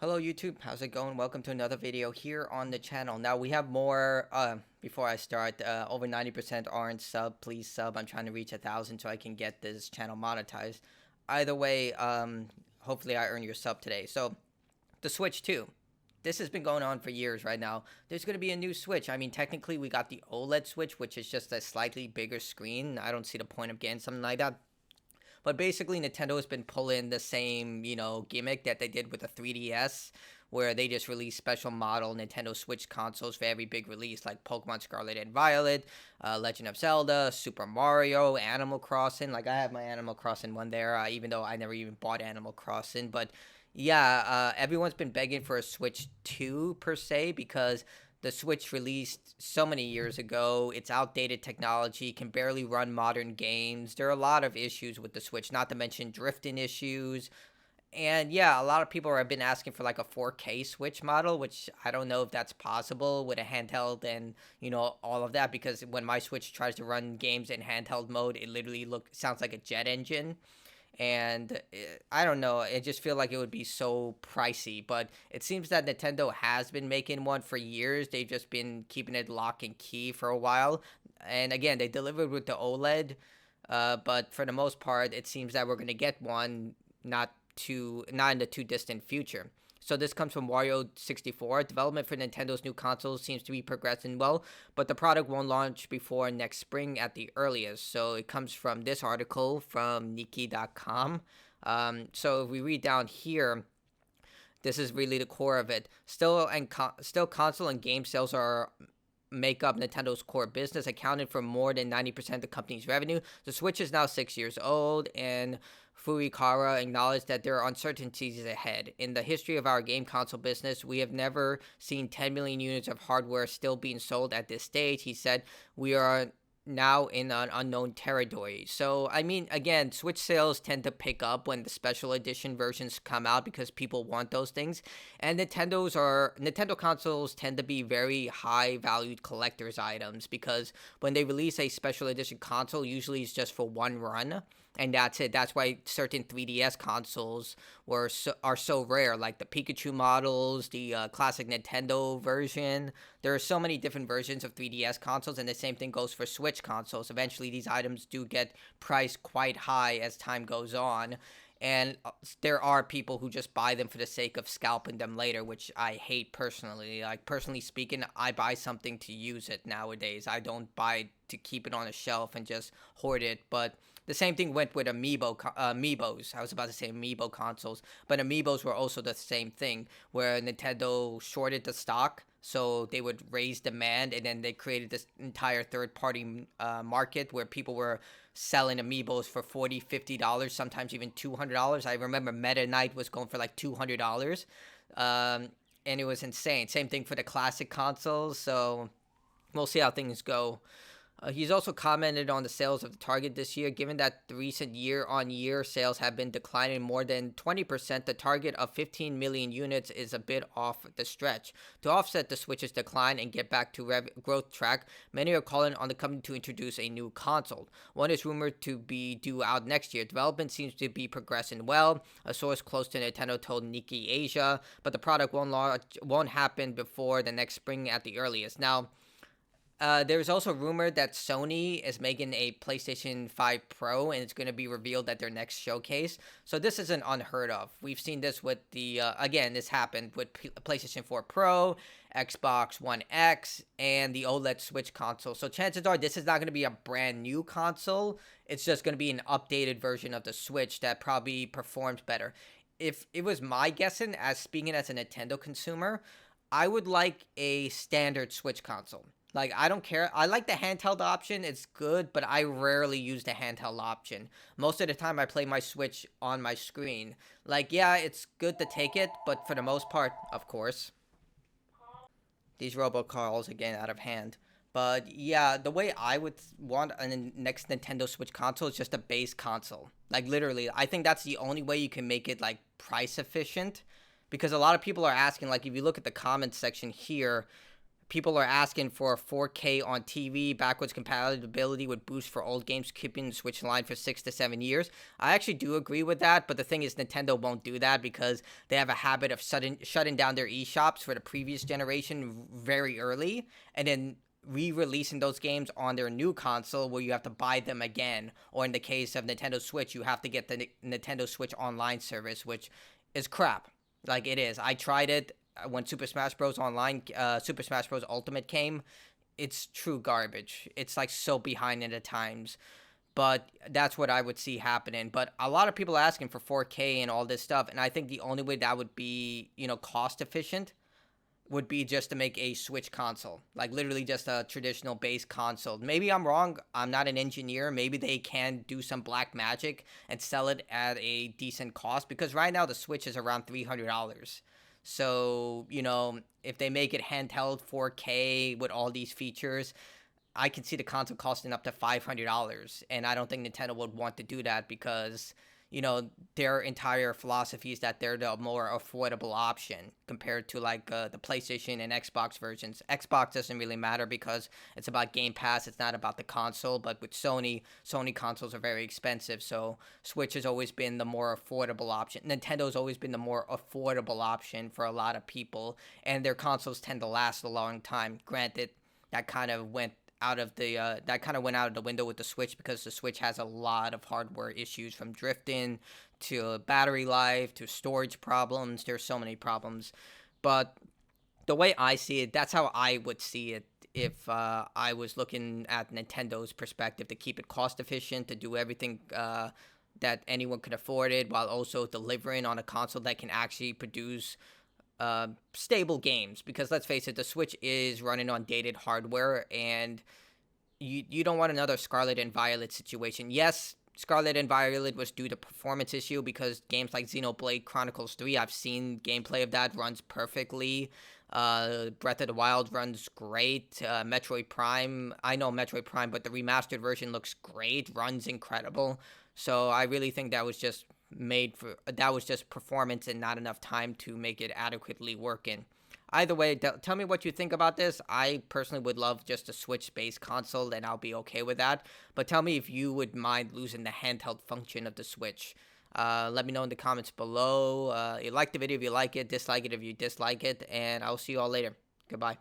Hello YouTube, how's it going? Welcome to another video here on the channel. Now we have more, before I start, over 90% aren't sub. Please sub. I'm trying to reach 1,000 so I can get this channel monetized. Either way, hopefully I earn your sub today. So, the Switch 2. This has been going on for years right now. There's going to be a new Switch. I mean, technically we got the OLED Switch, which is just a slightly bigger screen. I don't see the point of getting something like that. But basically, Nintendo has been pulling the same, gimmick that they did with the 3DS, where they just released special model Nintendo Switch consoles for every big release, like Pokemon Scarlet and Violet, Legend of Zelda, Super Mario, Animal Crossing. Like, I have my Animal Crossing one there, even though I never even bought Animal Crossing. But yeah, everyone's been begging for a Switch 2 per se because the Switch released so many years ago. It's outdated technology, can barely run modern games. There are a lot of issues with the Switch, not to mention drifting issues. And yeah, a lot of people have been asking for like a 4K Switch model, which I don't know if that's possible with a handheld and, all of that, because when my Switch tries to run games in handheld mode, it literally sounds like a jet engine. And I don't know, I just feel like it would be so pricey. But it seems that Nintendo has been making one for years. They've just been keeping it lock and key for a while. And again, they delivered with the OLED, but for the most part, it seems that we're gonna get one not in the too distant future. So this comes from Wario64. Development for Nintendo's new console seems to be progressing well, but the product won't launch before next spring at the earliest. So it comes from this article from Nikkei.com. So if we read down here, this is really the core of it. Still, console and game sales are make up Nintendo's core business, accounted for more than 90% of the company's revenue. The Switch is now 6 years old, and Furukawa acknowledged that there are uncertainties ahead. In the history of our game console business, we have never seen 10 million units of hardware still being sold at this stage. He said, "We are now in an unknown territory." So, I mean, again, Switch sales tend to pick up when the special edition versions come out because people want those things. And Nintendo consoles tend to be very high valued collector's items because when they release a special edition console, usually it's just for one run. And that's it. That's why certain 3DS consoles are so rare, like the Pikachu models, the classic Nintendo version. There are so many different versions of 3DS consoles, and the same thing goes for Switch consoles. Eventually, these items do get priced quite high as time goes on. And there are people who just buy them for the sake of scalping them later, which I hate personally. Like, personally speaking, I buy something to use it nowadays. I don't buy to keep it on a shelf and just hoard it. But the same thing went with Amiibos. I was about to say Amiibo consoles, but Amiibos were also the same thing, where Nintendo shorted the stock, so they would raise demand, and then they created this entire third-party market where people were selling Amiibos for $40, $50, sometimes even $200. I remember Meta Knight was going for like $200, and it was insane. Same thing for the classic consoles, so we'll see how things go. He's also commented on the sales of the Target this year. Given that the recent year-on-year sales have been declining more than 20%, the target of 15 million units is a bit off the stretch. To offset the Switch's decline and get back to growth track, many are calling on the company to introduce a new console. One is rumored to be due out next year. Development seems to be progressing well. A source close to Nintendo told Nikkei Asia, but the product won't happen before the next spring at the earliest. Now, there's also rumor that Sony is making a PlayStation 5 Pro, and it's going to be revealed at their next showcase. So this isn't unheard of. We've seen this with again, this happened with PlayStation 4 Pro, Xbox One X, and the OLED Switch console. So chances are this is not going to be a brand new console. It's just going to be an updated version of the Switch that probably performs better. If it was my guessing, as speaking as a Nintendo consumer, I would like a standard Switch console. Like, I don't care. I like the handheld option. It's good, but I rarely use the handheld option. Most of the time, I play my Switch on my screen. Like, yeah, it's good to take it, but for the most part, of course, these robocalls are getting out of hand. But yeah, the way I would want a next Nintendo Switch console is just a base console. Like, literally, I think that's the only way you can make it, like, price efficient. Because a lot of people are asking, like, if you look at the comments section here, People are asking for 4K on TV, backwards compatibility with boost for old games, keeping the Switch line for 6 to 7 years. I actually do agree with that, but the thing is, Nintendo won't do that because they have a habit of shutting down their eShops for the previous generation very early, and then re-releasing those games on their new console where you have to buy them again, or in the case of Nintendo Switch, you have to get the Nintendo Switch Online service, which is crap. Like, it is. I tried it when Super Smash Bros. Online, Super Smash Bros. Ultimate came. It's true garbage. It's like so behind in the times. But that's what I would see happening. But a lot of people are asking for 4K and all this stuff, and I think the only way that would be, cost efficient would be just to make a Switch console, like literally just a traditional base console. Maybe I'm wrong. I'm not an engineer. Maybe they can do some black magic and sell it at a decent cost, because right now the Switch is around $300. So, if they make it handheld 4K with all these features, I can see the console costing up to $500. And I don't think Nintendo would want to do that because, their entire philosophy is that they're the more affordable option compared to like the PlayStation and Xbox versions. Xbox doesn't really matter because it's about Game Pass. It's not about the console. But with Sony consoles are very expensive. So Switch has always been the more affordable option. Nintendo's always been the more affordable option for a lot of people. And their consoles tend to last a long time. Granted, that kind of went out of the window with the Switch because the Switch has a lot of hardware issues, from drifting to battery life to storage problems. There's so many problems. But the way I see it, that's how I would see it if I was looking at Nintendo's perspective, to keep it cost efficient, to do everything that anyone could afford it, while also delivering on a console that can actually produce stable games. Because let's face it, the Switch is running on dated hardware, and you don't want another Scarlet and Violet situation. Yes, Scarlet and Violet was due to performance issue, because games like Xenoblade Chronicles 3, I've seen gameplay of that, runs perfectly. Breath of the Wild runs great. Metroid Prime, I know Metroid Prime, but the remastered version looks great, runs incredible. So I really think that was just performance and not enough time to make it adequately working. Either way, tell me what you think about this. I personally would love just a Switch-based console, and I'll be okay with that. But tell me if you would mind losing the handheld function of the Switch. Let me know in the comments below. You like the video if you like it, dislike it if you dislike it, and I'll see you all later. Goodbye.